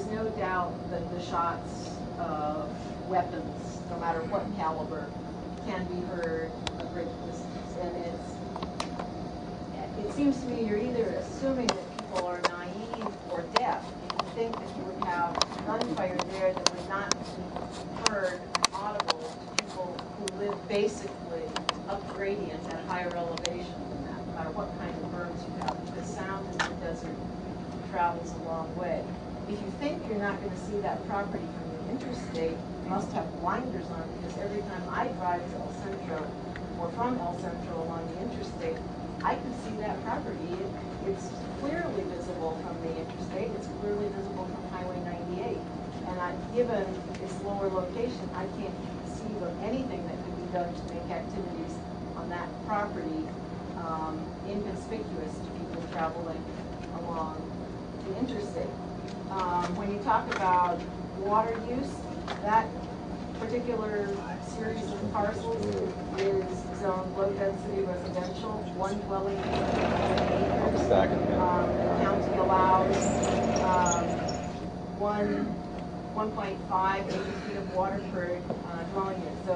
there's no doubt that the shots of weapons, no matter what caliber, can be heard a great distance. And it seems to me you're either assuming that people are naive or deaf if you think that you would have gunfire there that would not be heard audible to people who live basically up gradient at higher elevation than that, no matter what kind of berms you have, because sound in the desert travels a long way. If you think you're not going to see that property from the interstate, you must have blinders on, because every time I drive to El Centro or from El Centro along the interstate, I can see that property. It's clearly visible from the interstate. It's clearly visible from Highway 98. And given its lower location, I can't conceive of anything that could be done to make activities on that property inconspicuous to people traveling along the interstate. When you talk about water use, that particular series of parcels is zoned low-density residential, one dwelling unit per acres. The county allows 1.5 acre-feet of water per dwelling unit. So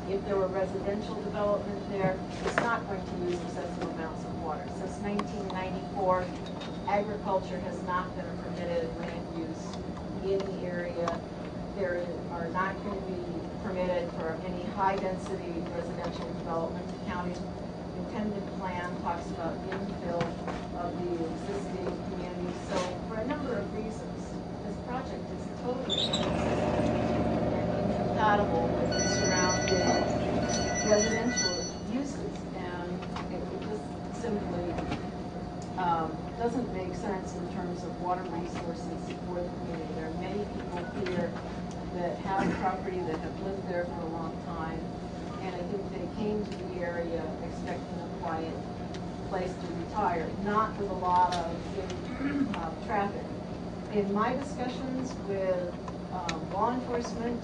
if there were residential development there, it's not going to use excessive amounts of water. Since 1994, agriculture has not been a permitted land use in the area. There are not going to be permitted for any high-density residential development. The county's intended plan talks about infill of the existing community. So for a number of reasons, this project is totally inconsistent and incompatible with the surrounding residential uses, and it just simply doesn't make sense in terms of water resources for the community. There are many people here that have property that have lived there for a long time, and I think they came to the area expecting a quiet place to retire, not with a lot of traffic. In my discussions with law enforcement,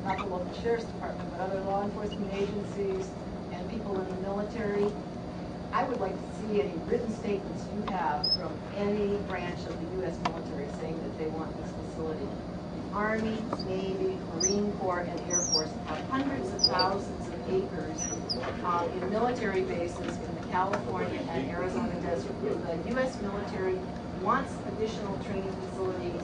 not the local sheriff's department, but other law enforcement agencies and people in the military, I would like to see any written statements you have from any branch of the U.S. military saying that they want this facility. The Army, Navy, Marine Corps, and Air Force have hundreds of thousands of acres in military bases in the California and Arizona desert. The U.S. military wants additional training facilities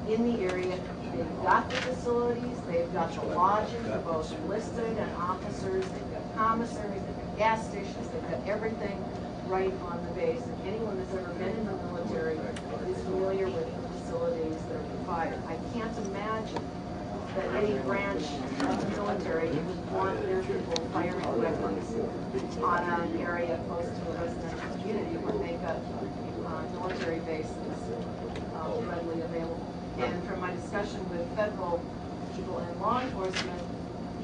in the area. They've got the facilities, they've got the lodging for both enlisted and officers, they've got commissaries, they've got gas stations, they've got everything right on the base. And anyone that's ever been in the military is familiar with the facilities that are provided. I can't imagine that any branch of the military would want their people firing weapons on an area close to a residential community where they've got military bases readily available. And from my discussion with federal people and law enforcement,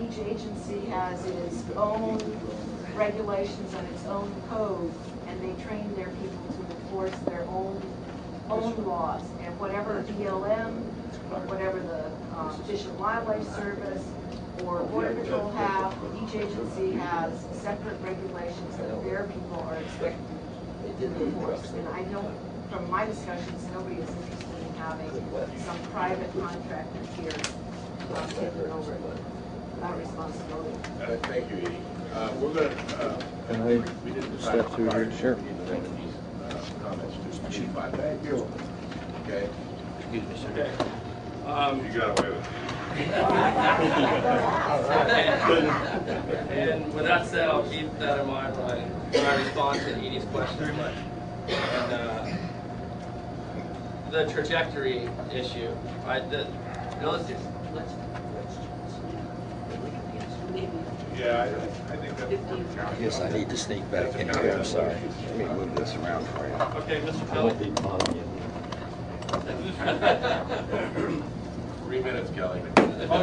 each agency has its own regulations and its own code, and they train their people to enforce their own laws. And whatever BLM, whatever the Fish and Wildlife Service or Border Patrol have, each agency has separate regulations that their people are expected to enforce. And I don't, from my discussions, nobody is interested in having some private contractor here taking over that responsibility. Thank you, Edie. We're going to. Can I we didn't step through here? Sure. We need to limit these comments to 25 minutes. Thank you. Okay. Excuse me, sir. Okay. You got away with it. And with that said, I'll keep that in mind when I respond to Edie's question. Very much. And the trajectory issue, right? Yeah, I think that. I guess I need to sneak back in here. I'm sorry. Let me move this around for you. Okay, Mr. I won't Kelly. be following you. 3 minutes, Kelly. Oh, no,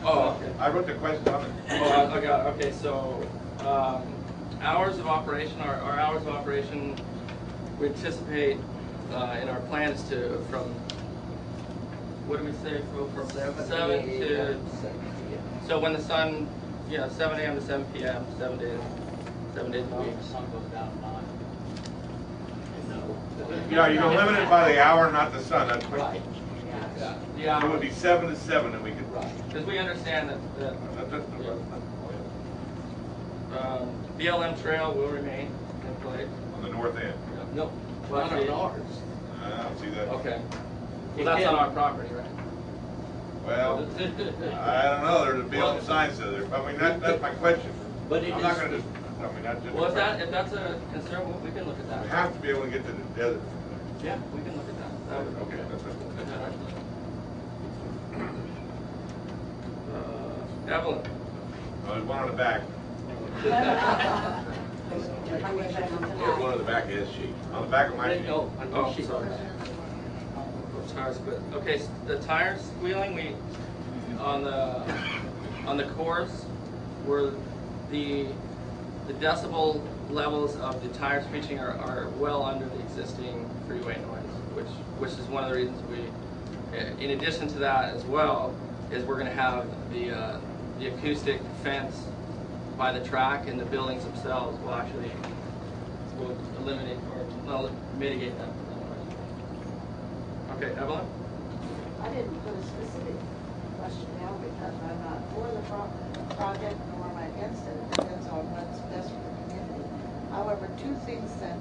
Oh, okay. I wrote the questions on it. Oh, I got it. Okay, so hours of operation, our hours of operation, we anticipate in our plans to, from, what do we say, from 7 to, so when the sun, 7 a.m. to 7 p.m., 7 days a week. The sun goes down at 9. Yeah, you're gonna limit it by the hour, not the sun, that's right. Right, Yeah, It would be 7 to 7, and we could. right. because we understand that BLM trail will remain in place. On the north end. No, Well, not on ours. I don't see that. Okay. You Well, that's on can't- our property, right? Well, I don't know, there's a BLM sign says there, I mean, that's my question. But it I'm not is- gonna just, I mean, that's just. Well, if that's a concern, we can look at We that. have to be able to get to the desert. Yeah, we can look at that. That would- Okay, that's it. Evelyn. Oh, there's one on the back. There's one on the back of his sheet. On the back of my sheet. No, on Oh, your sheet. sorry. Tires, but, okay, the tires squealing, on the course, were the decibel levels of the tire screeching are well under the existing freeway noise, which is one of the reasons in addition to that as well, is we're gonna have the acoustic fence by the track, and the buildings themselves will eliminate or mitigate that. Okay, Evelyn? I didn't put a specific question down because I'm not for the project nor am I against it. It depends on what's best for the community. However, two things that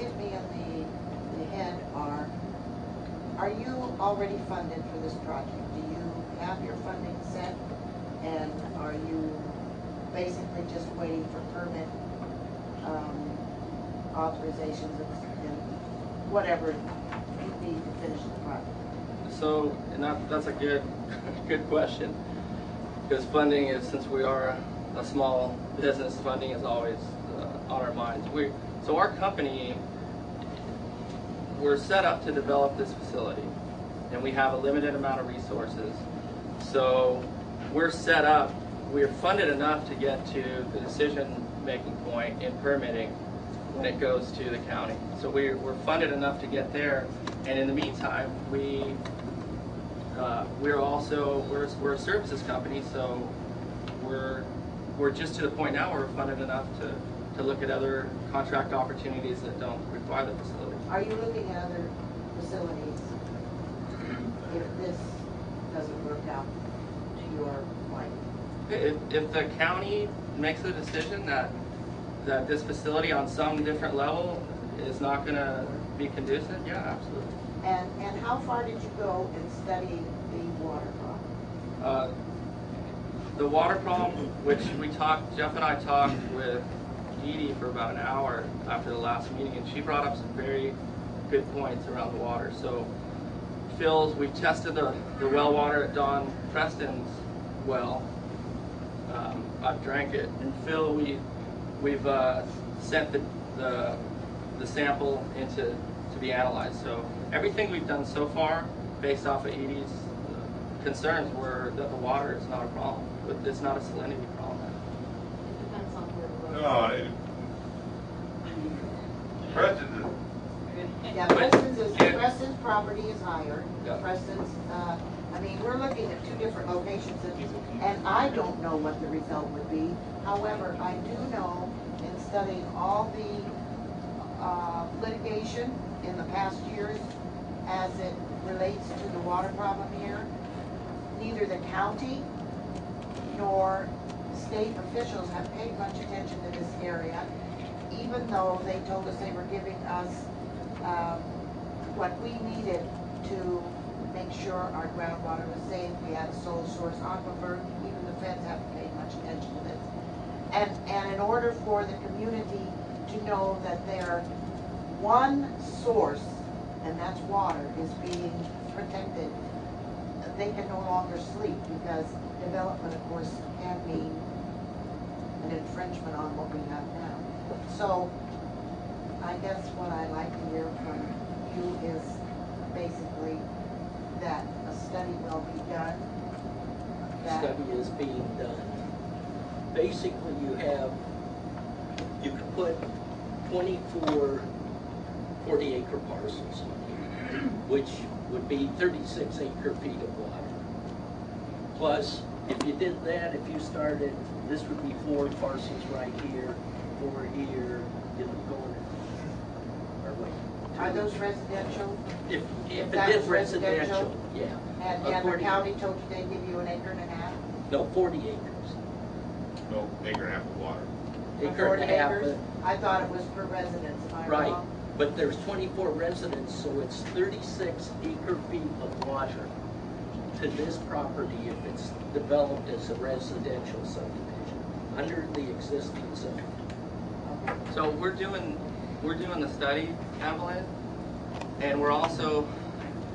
hit me in the head are you already funded for this project? Do you have your funding set? And are you basically just waiting for permit authorizations and whatever you need to finish the project? So, and that's a good question, because funding is, since we are a small business, funding is always on our minds. So our company, we're set up to develop this facility, and we have a limited amount of resources. So we're set up, we're funded enough to get to the decision-making point in permitting when it goes to the county. So we're funded enough to get there, and in the meantime, we're a services company, so we're just to the point now where we're funded enough to look at other contract opportunities that don't require the facility. Are you looking at other facilities if this doesn't work out to your liking? If the county makes the decision that this facility on some different level is not going to be conducive, yeah, absolutely. And how far did you go in studying the water problem? The water problem, which Jeff and I talked with Edie for about an hour after the last meeting, and she brought up some very good points around the water. So we've tested the well water at Don Preston's well. I've drank it, and Phil, we've sent the sample to be analyzed. So everything we've done so far, based off of Edie's concerns, were that the water is not a problem. It's not a salinity problem. It depends on where the No, road Preston, Yeah, Preston's property is higher. Yeah. Preston's, I mean, we're looking at two different locations, and I don't know what the result would be. However, I do know in studying all the litigation in the past years as it relates to the water problem here, neither the county nor state officials have paid much attention to this area, even though they told us they were giving us what we needed to make sure our groundwater was safe. We had a sole source aquifer. Even the feds haven't paid much attention to this. And in order for the community to know that their one source, and that's water, is being protected, they can no longer sleep, because development, of course, can mean an infringement on what we have now. So I guess what I'd like to hear from you is basically that a study will be done. That Study is being done. Basically, you can put 24 40-acre parcels on here, which would be 36 acre-feet of water. Plus, if you did that, if you started, this would be 4 parcels right here, 4 here, going, or way. Are those residential? If that it is was residential, residential? yeah. And the According- county told you they'd give you an acre and a half? No, 40 acres. No, acre and a half of water. Acre 40 and a half. acres? I thought it was per residence, am I Right, wrong? but there's 24 residents, so it's 36 acre-feet of water to this property if it's developed as a residential subdivision, under the existing zone. So we're doing the study, Evelyn, and we're also,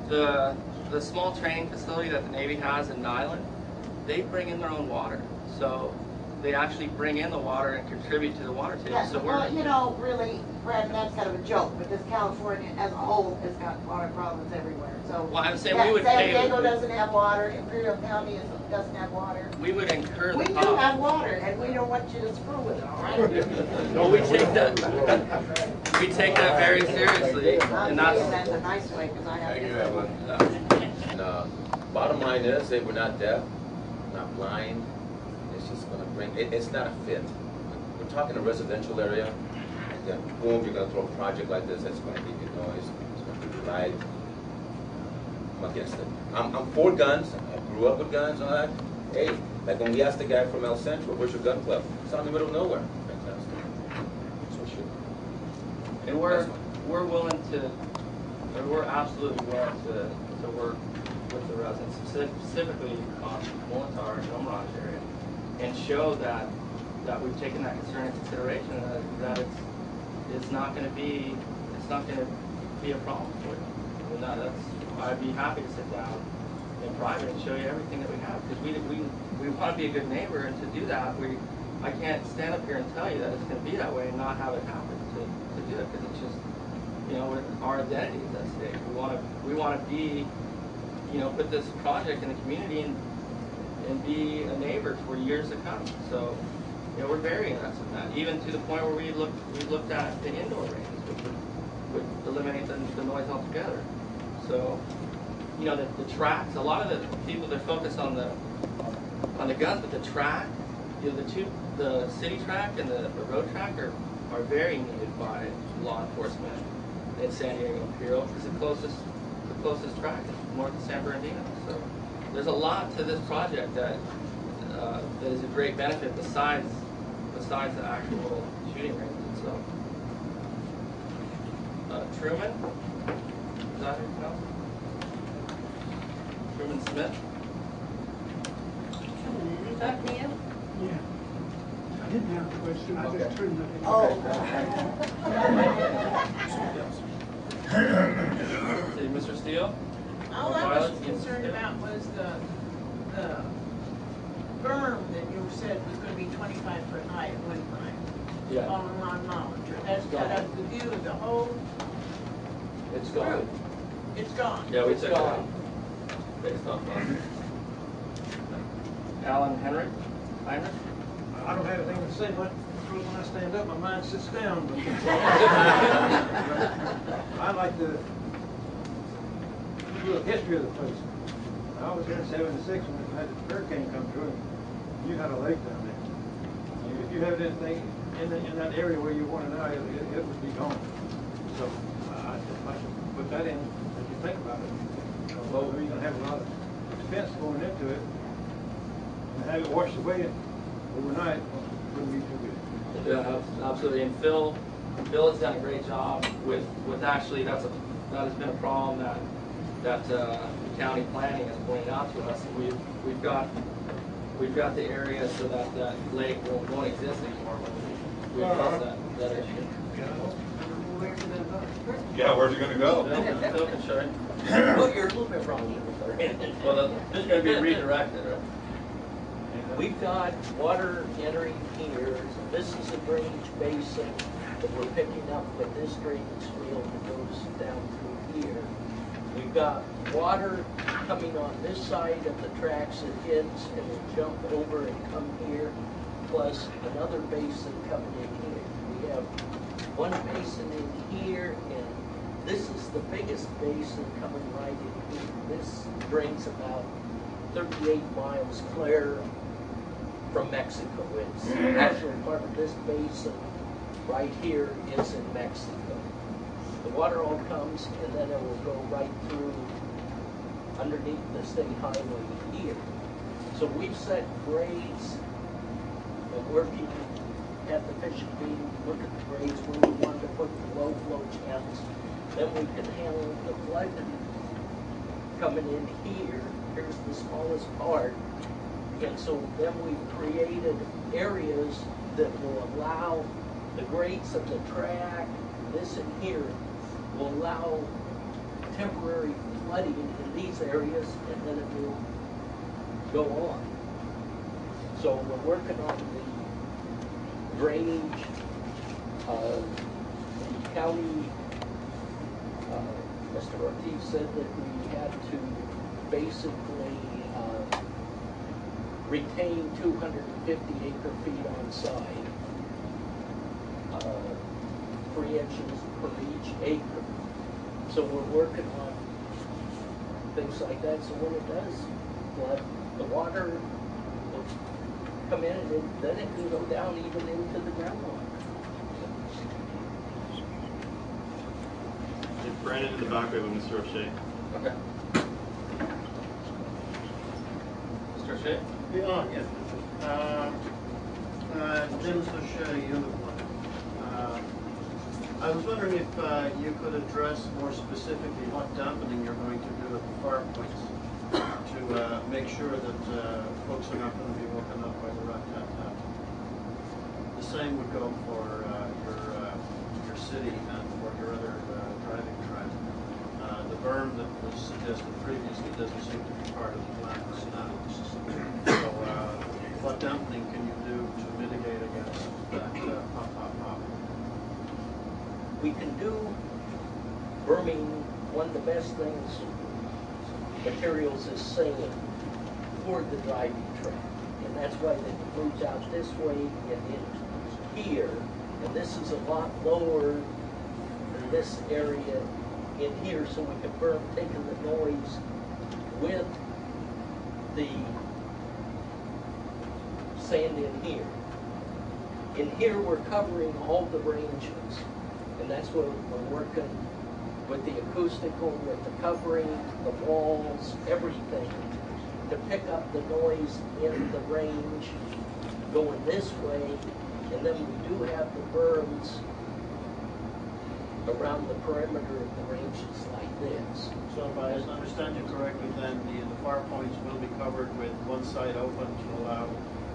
the small training facility that the Navy has in Nyland, they bring in their own water. So they actually bring in the water and contribute to the water table. Yeah, So well, you know, really, Brad, that's kind of a joke, because California as a whole has got water problems everywhere, so. Well, I'm saying Yeah, we would San pay, Diego doesn't have water, Imperial County doesn't have water. we would incur We the do have cost. water, and we don't want you to screw with it, all right? Well, we take that very seriously, I'm and saying that's, that's a nice way, because I have. Thank you, this- Evelyn. And, bottom line is, that we're not deaf, not blind. It's just gonna bring, it's not a fit. We're talking a residential area, and then boom, you're gonna throw a project like this, that's gonna give you noise, it's gonna give you light. I'm against it. I'm for guns, I grew up with guns and all that. Hey, like when we asked the guy from El Centro, where's your gun club? It's out in the middle of nowhere. Fantastic. So shit. and we're willing to, or we're absolutely willing to work with the residents, specifically on Molitor and Omraj area, and show that we've taken that concern into consideration, and that it's not going to be a problem for you. And I'd be happy to sit down in private and show you everything that we have, because we want to be a good neighbor, and to do that, I can't stand up here and tell you that it's going to be that way and not have it happen to do it, because it's just, you know, our identity is at stake. We want to be, you know, put this project in the community and be a neighbor for years to come. So, you know, we're very interested in that, even to the point where we looked at the indoor range, which would eliminate the noise altogether. So, you know, the tracks, a lot of the people, they're focused on the guns, but the track, you know, the city track and the road track are very needed by law enforcement in San Diego Imperial, because the closest track is north of San Bernardino. So there's a lot to this project that is a great benefit besides the actual shooting range itself. Truman, is that who you pronounce it? Truman Smith. Is that Neil? Yeah. I didn't have a question, I just turned it in. Oh. See, Mr. Steele? All I was concerned about was the berm that you said was gonna be 25 foot high at one time. Yeah. On Molitor. That's cut up the view of the whole It's gone. route. It's gone. Yeah, we It's took it out. gone. Based on that. Alan Heinrich? I don't have anything to say, but when I stand up, my mind sits down. But I like the little history of the place. I was here in '76 when we had the hurricane come through, and you had a lake down there. If you have anything in that area where you want it now, it would be gone. So I should put that in as you think about it. Well, you're going to have a lot of expense going into it, and have it washed away overnight wouldn't be too good. Yeah, absolutely. And Phil has done a great job with actually, that has been a problem that county planning has pointed out to us. We've got the area so that lake won't exist anymore when we address that issue. Yeah, where's it gonna go? Phil can show you. Well, you're a little bit wrong. Well, this is going to be redirected, right? We've got water entering here. This is a drainage basin that we're picking up with this drainage field that goes down through here. We've got water coming on this side of the tracks that hits and will jump over and come here, plus another basin coming in here. We have one basin in here, and this is the biggest basin coming right in here. This brings about 38 miles clear from Mexico. It's actually part of this basin right here is in Mexico. The water all comes and then it will go right through underneath the state highway here. So we've set grades of where people have the fishing meeting, look at the grades where we want to put the low flow channels. Then we can handle the flood coming in here. Here's the smallest part. And so then we've created areas that will allow the grades of the track, this and here, will allow temporary flooding in these areas, and then it will go on. So we're working on the drainage, the county, Mr. Ortiz said that we had to basically retain 250 acre-feet on site, 3 inches per each acre. So we're working on things like that, so when it does flood, the water will come in and then it can go down even into the groundwater. Brandon in the back, we have Mr. O'Shea. Okay. Mr. O'Shea? Yeah. Dennis O'Shea, Unicorn. I was wondering if you could address more specifically what dampening you're going to do at the far points to make sure that folks are not going to be woken up by the rat-tat-tat. The same would go for your city and for your other driving track. The berm that was suggested previously doesn't seem to be part of the plan right now. So what dampening can you do to mitigate against that pop? We can do berming. One of the best things, materials is sand for the driving track. And that's why it moves out this way and in here. And this is a lot lower than this area in here, so we can berm, taking the noise with the sand in here. In here, we're covering all the ranges. And that's what we're working with the acoustical, with the covering, the walls, everything, to pick up the noise in the range going this way. And then we do have the berms around the perimeter of the ranges like this. So if I understand you correctly, then the far points will be covered with one side open to allow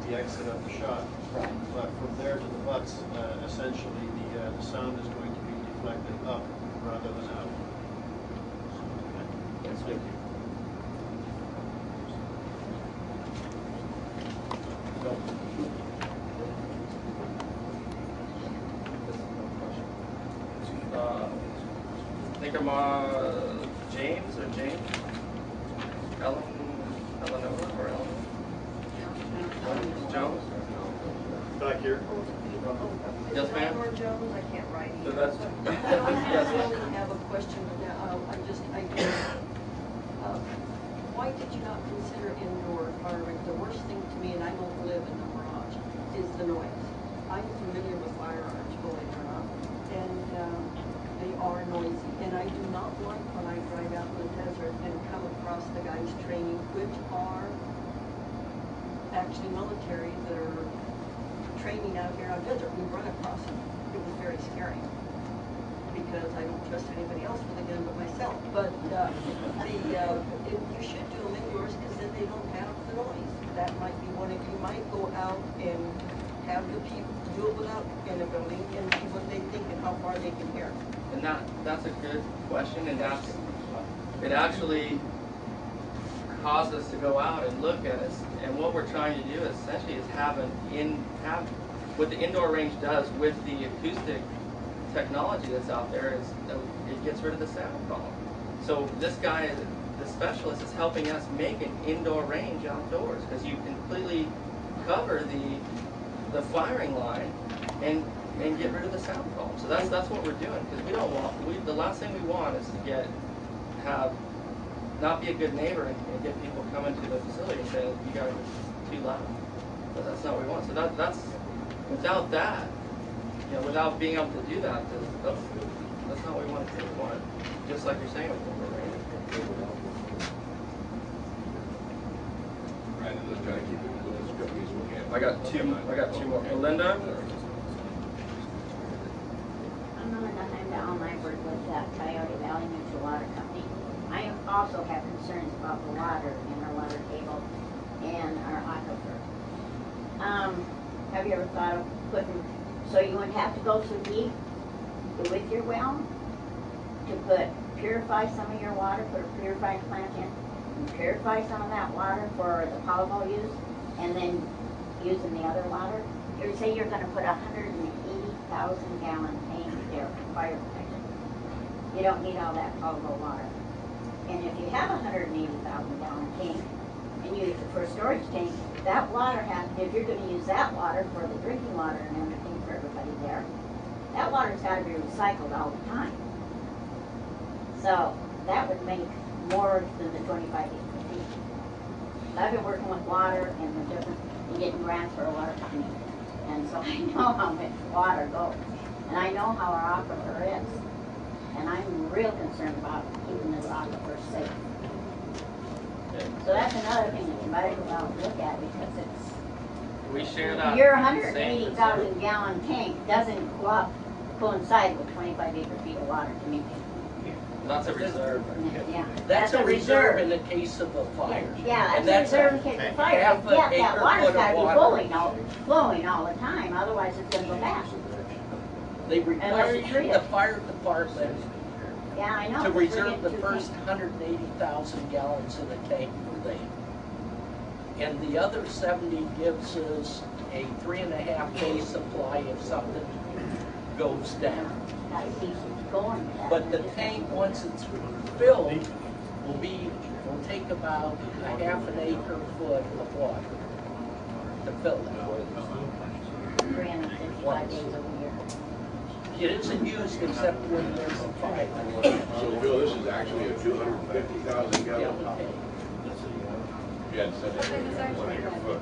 the exit of the shot. Right. But from there to the butts, essentially the sound is going to be deflected up rather than out. Yes, thank you. I think I'm James or James? Eleanor or Ellen? Jones? Back here. Yes, ma'am? Eleanor Jones, I can't write So either. that's- But I really have a question. I guess, why did you not consider indoor firing? The worst thing to me, and I don't live in the garage, is the noise. I'm familiar with firearms, believe it or not, and they are noisy. And I do not like when I drive out in the desert and come across the guys training, which are actually military that are training out here on desert. We run across them. It was very scary because I don't trust anybody else with a gun but myself. But you should do them indoors because then they don't have the noise. That might be one. If you might go out and have the people do it without in a building and see what they think and how far they can hear. And that's a good question, and it actually caused us to go out and look at it. And what we're trying to do essentially is have what the indoor range does with the acoustic technology that's out there is it gets rid of the sound problem. So this guy, the specialist, is helping us make an indoor range outdoors because you completely cover the firing line and get rid of the sound problem. So that's what we're doing because we don't want the last thing we want is to not be a good neighbor and get people coming to the facility and say you guys are too loud. But that's not what we want. So that's without that, without being able to do that, That's not what we want to do. We want it, just like you're saying. Right, let's try to keep it as quickly as we can. I got two more. Linda? I'm Melinda, I'm down, I work with Coyote Valley Mutual Water Company. I also have concerns about the water in our water table and our aquifer. Have you ever thought of putting, so you wouldn't have to go so deep with your well to purify some of your water, put a purifying plant in, and purify some of that water for the Polymo use, and then using the other water? You say you're gonna put 180,000 gallon tank there for fire protection. You don't need all that Polymo water. And if you have 180,000 gallon tank, and you use it for a storage tank, that water if you're gonna use that water for the drinking water and everything for everybody there, that water's gotta be recycled all the time. So that would make more than the 25 acre feet. I've been working with water and getting grants for a water company. And so I know how much water goes. And I know how our aquifer is. And I'm real concerned about keeping this aquifer safe. So that's another thing that you might as well look at, because it's, We share that. your same 180,000 gallon tank doesn't coincide with 25 acre feet of water to me. That's a reserve. Yeah. That's a reserve in the case of a fire. Yeah, And that's a that's reserve in case of fire. half an Yeah, that acre water's foot of gotta be water. flowing all the time, otherwise it's gonna go bad. They Unless require you treat the it. fire department Yeah, I know. to but we're reserve getting the too first big. 180,000 gallons in the tank per day. And the other 70 gives us a 3.5-day supply if something goes down. Gotta keep going with that. But the tank, once it's filled, will take about a half an acre foot of water to fill that. 365 days a year. It isn't used except when there's a fire. So Bill, this is actually a 250,000 gallon tank. You had said that 1 acre foot.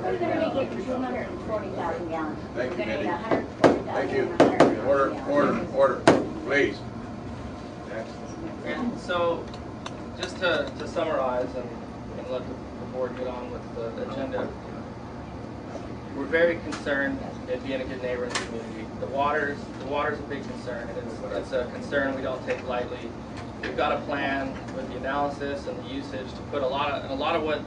We're gonna make it 240,000 gallons. Thank you, We're gonna Mindy. need 140,000 Thank you. and 140,000 Order, gallons. order, please. And so, just to summarize and let the board get on with the agenda, we're very concerned at being a good neighbor in the community. The water's a big concern, and it's a concern we don't take lightly. We've got a plan with the analysis and the usage to put a lot of what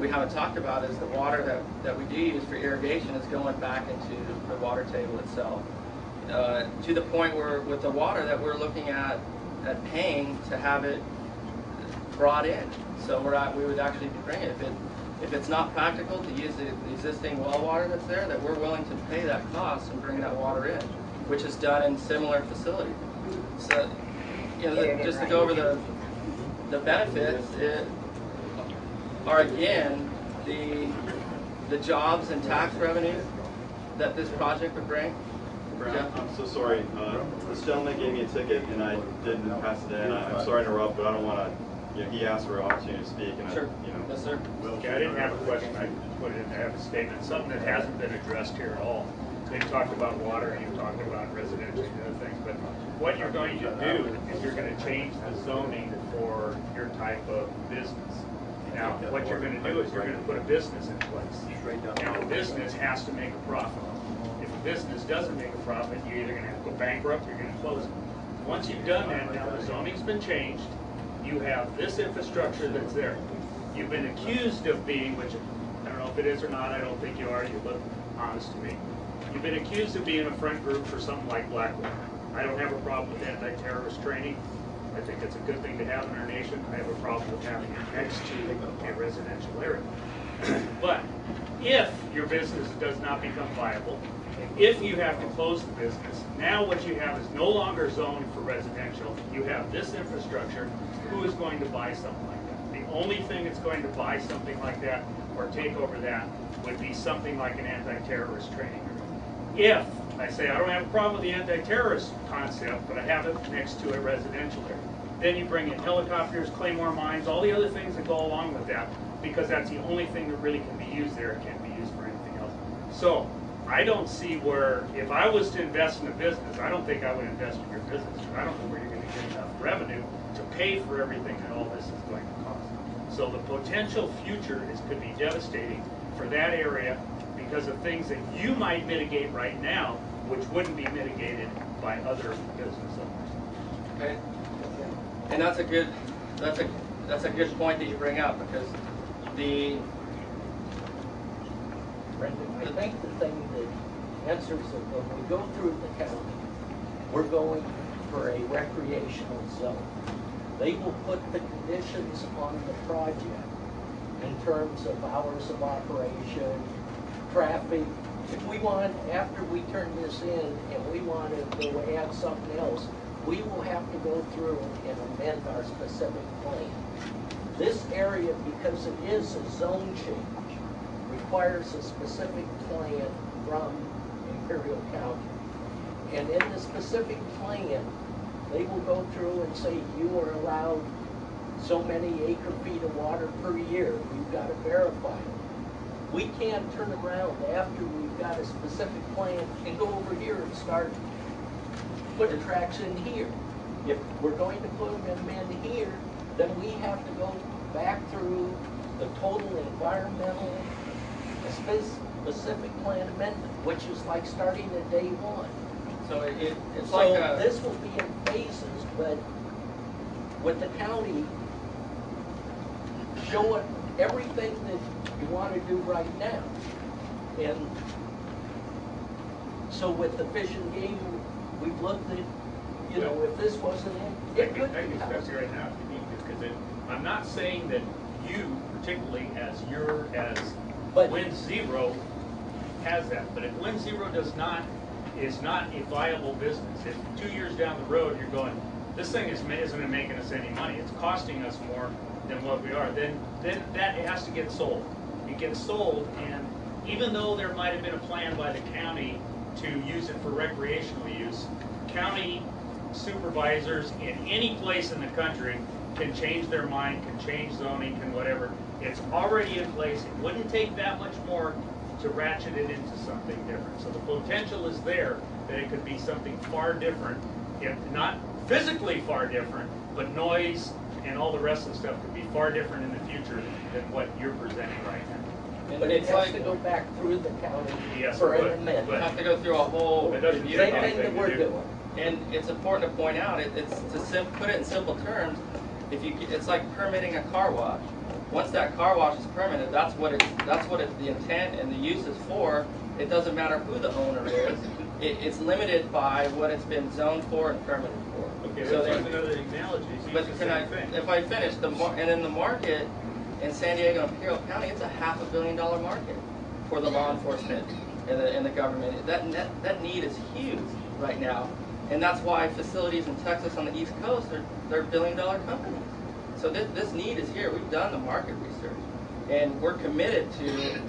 we haven't talked about is the water that we do use for irrigation is going back into the water table itself. To the point where with the water that we're looking at paying to have it brought in. So we would actually be bringing it. If it's not practical to use the existing well water that's there, that we're willing to pay that cost and bring that water in, which is done in similar facilities. So, just to go over the benefits are again the jobs and tax revenue that this project would bring. Brad, Yeah. I'm so sorry. This gentleman gave me a ticket and I didn't pass it in. I'm sorry to interrupt, but I don't want to. He asked for an opportunity to speak, and Sure. I. Yes, sir. Okay, I didn't have a question, I just put it in, I have a statement, something that hasn't been addressed here at all. They talked about water, you talked about residential and other things, but what you're going to do is you're going to change the zoning for your type of business. Now, what you're going to do is you're going to put a business in place. Now, a business has to make a profit. If a business doesn't make a profit, you're either going to have to go bankrupt or you're going to close it. Once you've done that, now the zoning's been changed, you have this infrastructure that's there. You've been accused of being, which I don't know if it is or not, I don't think you are, you look honest to me. You've been accused of being a front group for something like Blackwater. I don't have a problem with anti-terrorist training. I think it's a good thing to have in our nation. I have a problem with having it next to a residential area. But if your business does not become viable, if you have to close the business, now what you have is no longer zoned for residential. You have this infrastructure. Who is going to buy something like that? The only thing that's going to buy something like that or take over that would be something like an anti-terrorist training area. If I say I don't have a problem with the anti-terrorist concept, but I have it next to a residential area, then you bring in helicopters, claymore mines, all the other things that go along with that, because that's the only thing that really can be used there. It can't be used for anything else. So I don't see where, if I was to invest in a business, I don't think I would invest in your business. I don't know where you're gonna get enough revenue to pay for everything that all this is going to cost. So the potential future could be devastating for that area because of things that you might mitigate right now, which wouldn't be mitigated by other business owners. Okay. And that's a good point that you bring up, because Brendan, I think the thing that answers it, when we go through the county, we're going for a recreational zone. They will put the conditions on the project in terms of hours of operation, traffic. If we want, after we turn this in and we want to go add something else, we will have to go through and amend our specific plan. This area, because it is a zone change, requires a specific plan from Imperial County. And in the specific plan, they will go through and say you are allowed so many acre-feet of water per year. We've got to verify it. We can't turn around after we've got a specific plan and go over here and start putting tracks in here. If we're going to put them in here, then we have to go back through the total environmental specific plan amendment, which is like starting at day one. so it's So like this will be in phases, but with the county, show it everything that you want to do right now. And so with the Fish and Game, we've looked at, you know, if this wasn't in, it could I be can discuss it right now if you need to, because I'm not saying that you particularly as Wind Zero has that, but if Wind Zero is not a viable business, if 2 years down the road you're going, this thing isn't making us any money, it's costing us more than what we are, then that has to get sold. It gets sold, and even though there might have been a plan by the county to use it for recreational use, county supervisors in any place in the country can change their mind, can change zoning, can whatever. It's already in place. It wouldn't take that much more to ratchet it into something different. So the potential is there that it could be something far different, if not physically far different, but noise and all the rest of the stuff could be far different in the future than what you're presenting right now. But it has to go back through the county for an amendment. You have to go through a whole review. Same thing that we're doing. And it's important to point out, it's to put it in simple terms, it's like permitting a car wash. Once that car wash is permitted, that's what the intent and the use is for. It doesn't matter who the owner is. It's limited by what it's been zoned for and permitted for. Okay, so that's another analogy. But if I finish, and in the market in San Diego and Imperial County, it's a $500 million market for the law enforcement and the government. That need is huge right now. And that's why facilities in Texas on the East Coast, they're billion-dollar companies. So this need is here. We've done the market research. And we're committed to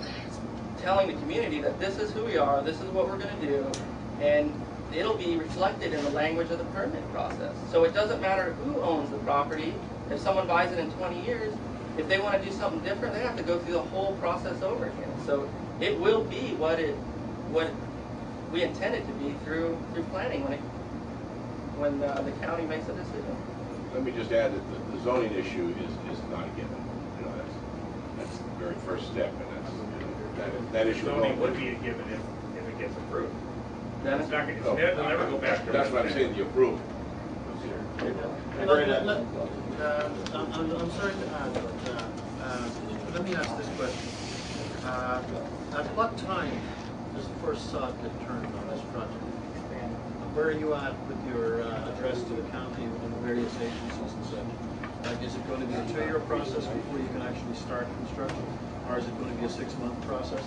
telling the community that this is who we are, this is what we're going to do, and it'll be reflected in the language of the permit process. So it doesn't matter who owns the property. If someone buys it in 20 years, if they want to do something different, they have to go through the whole process over again. So it will be what we intend it to be through planning when the county makes a decision. Let me just add that the zoning issue is not a given. You know, that's the very first step, and that issue. Zoning would be a given if it gets approved. Then It's not going to. It'll never go back to. That's what I'm saying. The approval. I'm sorry to add, but let me ask this question. At what time does the first sod get turned on this project? Where are you at with your address to the county and the various agencies and such? Like, is it going to be a 2-year process before you can actually start construction? Or is it going to be a 6-month process?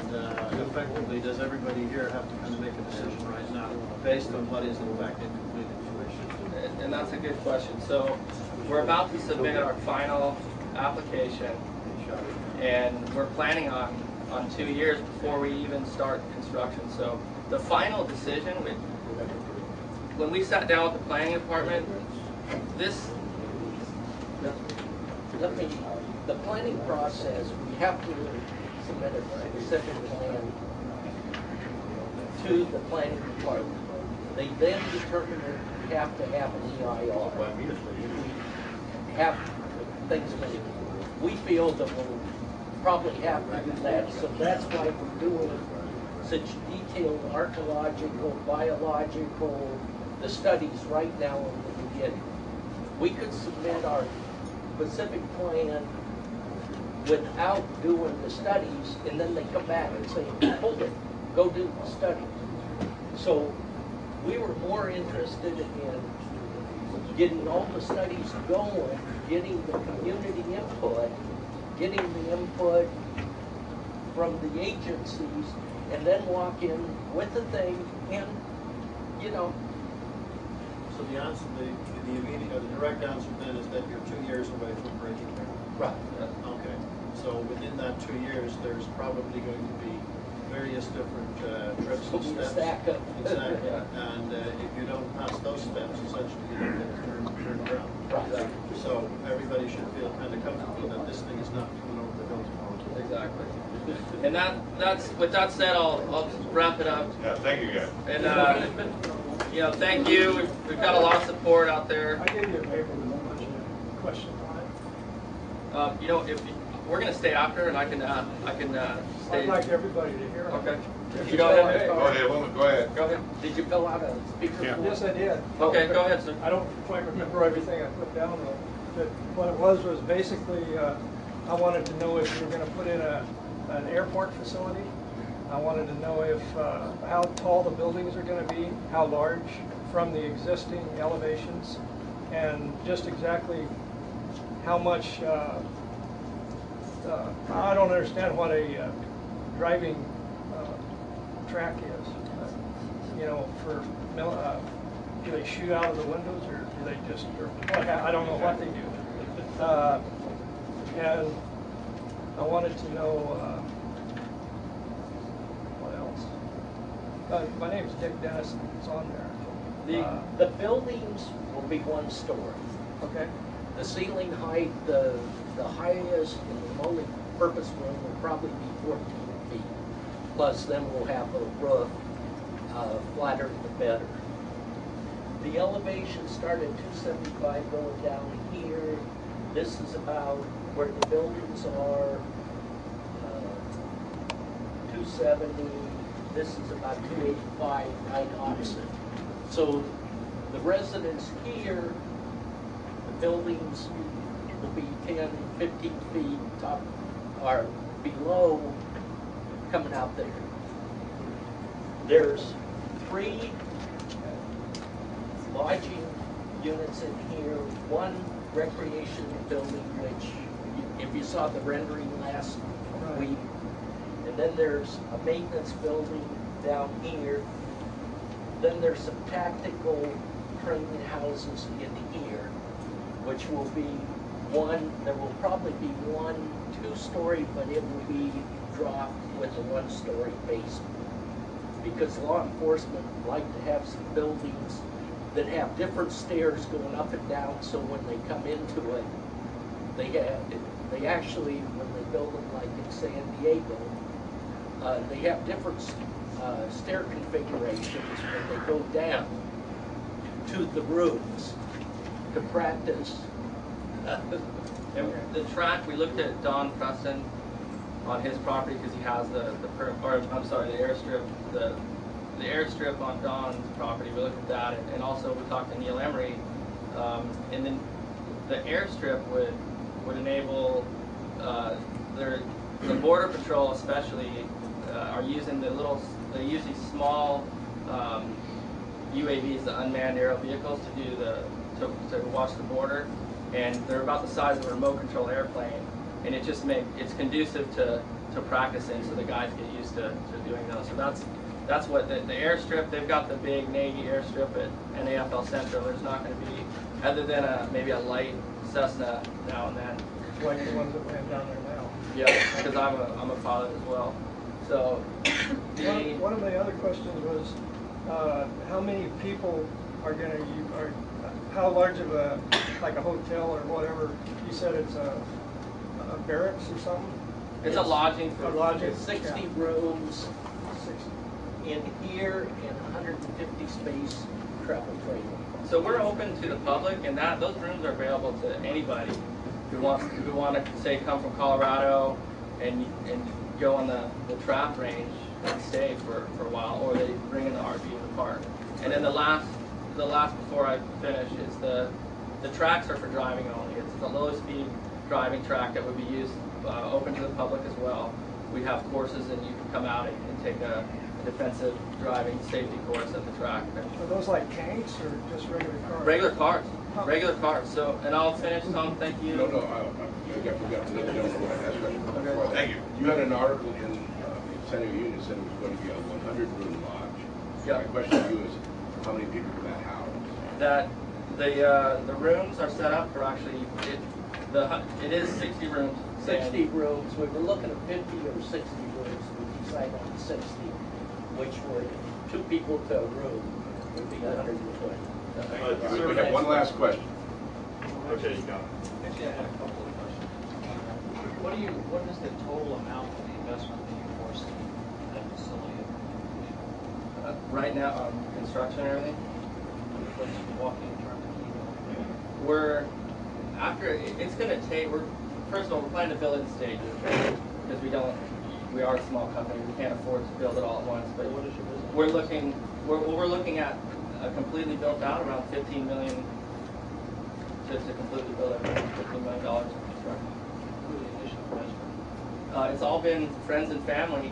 And effectively, does everybody here have to kind of make a decision right now based on what is in fact incomplete information? And that's a good question. So we're about to submit our final application, and we're planning on 2 years before we even start construction. So the final decision, when we sat down with the planning department, the planning process, we have to submit a specific plan to the planning department. They then determine if we have to have an EIR. We have things that we feel that we'll probably have to do that. So that's why we're doing such detailed archaeological, biological, the studies right now in the beginning. We could submit our specific plan without doing the studies, and then they come back and say, hold it, go do the studies. So we were more interested in getting all the studies going, getting the community input, getting the input from the agencies, and then walk in with the thing and, you know. So the answer, the immediate, or the direct answer then is that you're 2 years away from breaking ground. Right. Okay. So within that 2 years, there's probably going to be various different trips and steps. Stack up. Exactly. And if you don't pass those steps, essentially you don't get turned around. Right. So everybody should feel kind of comfortable that this thing is not coming over the hill tomorrow. Exactly. And that's with that said, I'll wrap it up. Yeah, thank you guys. And you know, thank you. We've got a lot of support out there. I gave you a paper with a bunch of questions on it. You know, if we're gonna stay after, and I can stay. I'd like everybody to hear it. Okay. If You go ahead. Go ahead, woman, go ahead. Go ahead. Did you fill out a speaker? Yeah. Yes, I did. Okay, go ahead, sir. I don't quite remember everything I put down though. But what it was basically, I wanted to know if you were going to put in an airport facility. I wanted to know if how tall the buildings are going to be, how large from the existing elevations, and just exactly how much. I don't understand what a driving track is. You know, for do they shoot out of the windows, or do they just? Or what, I don't know what they do. And I wanted to know what else. My name's Dick Dennis. It's on there. The buildings will be 1 story. Okay. The ceiling height, the highest in the multi-purpose room will probably be 14 feet. Plus then we'll have a roof, flatter the better. The elevation started at 275 going down here. This is about where the buildings are, 270. This is about 285 right opposite. So the residents here, the buildings will be 10, 15 feet top or below coming out there. There's 3 lodging units in here, 1 recreation building, which if you saw the rendering last week, and then there's a maintenance building down here. Then there's some tactical training houses in here, which will be there will probably be 1 2-story, but it will be dropped with a 1-story basement. Because law enforcement like to have some buildings that have different stairs going up and down, so when they come into it, they actually, when they build them like in San Diego, they have different stair configurations when they go down to the rooms to practice. And the track, we looked at Don Preston on his property because he has the airstrip, the airstrip on Don's property. We looked at that, and also we talked to Neil Emery, and then the airstrip would enable the Border Patrol especially are using they use these small UAVs, the unmanned aerial vehicles, to do to watch the border, and they're about the size of a remote control airplane, and it's conducive to practicing, so the guys get used to doing those. So that's what the airstrip. They've got the big Navy airstrip at NAFL Central. There's not going to be, other than maybe a light Cessna now and then. Like the ones that land down there now. Yeah, because I'm a pilot as well. So one of the other questions was how many people are going to how large of a hotel or whatever, you said it's a barracks or something? It's a lodging. A lodging. 60 rooms. 60. in here and 150 space travel trailer. So we're open to the public, and those rooms are available to anybody who want to say come from Colorado and go on the trap range and stay for a while, or they bring in the RV in the park. And then the last before I finish is the tracks are for driving only. It's the low speed driving track that would be used open to the public as well. We have courses, and you can come out and take a defensive driving safety course at the track. Are those like tanks or just regular cars? Regular cars. Regular cars. So, and I'll finish, Tom. Thank you. No, I forgot to let you know what I asked you. Okay. Thank you. You had an article in Senator Union said it was going to be a 100-room lodge. Yeah. My question to you is, how many people can that house? That the rooms are set up for actually it is 60 rooms. 60 rooms, we were looking at 50 or 60 rooms, we decided on 60, which would, 2 people to a room would be 120. We have one last question. Okay, you got it. Actually, I have a couple of questions. What is the total amount of the investment that you foresee in that facility? Right now, construction and everything. What's walking in terms of it's going to take. First of all, we're planning to build it in stages because we are a small company. We can't afford to build it all at once. But what is your business? We're looking at a completely built out around $15 million to completely build it. $15 million in construction. Who the initial investment? It's all been friends and family.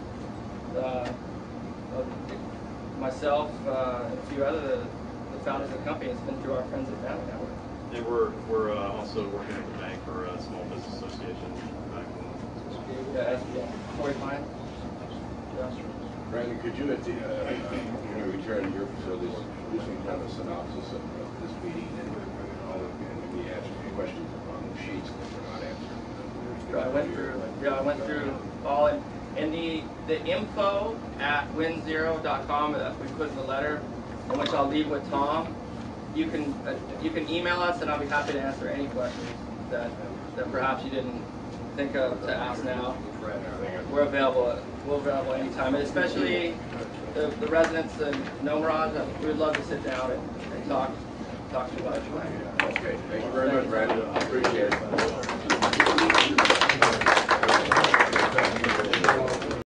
Myself and a few other the founders of the company. It's been through our friends and family network. And we're also working at the bank for a small business association back home. Yeah, Corey Pine. Brandon, could you, at the return to your facilities, do some kind of a synopsis of this meeting and maybe answer any questions on the sheets that were not answered? I went through all and the info at winzero.com that we put in the letter, in which I'll leave with Tom. You can email us, and I'll be happy to answer any questions that perhaps you didn't think of to ask now. We're available anytime, and especially the residents in No Mirage. We would love to sit down and talk to you about it. Okay, thank you very much, Brandon. I appreciate it.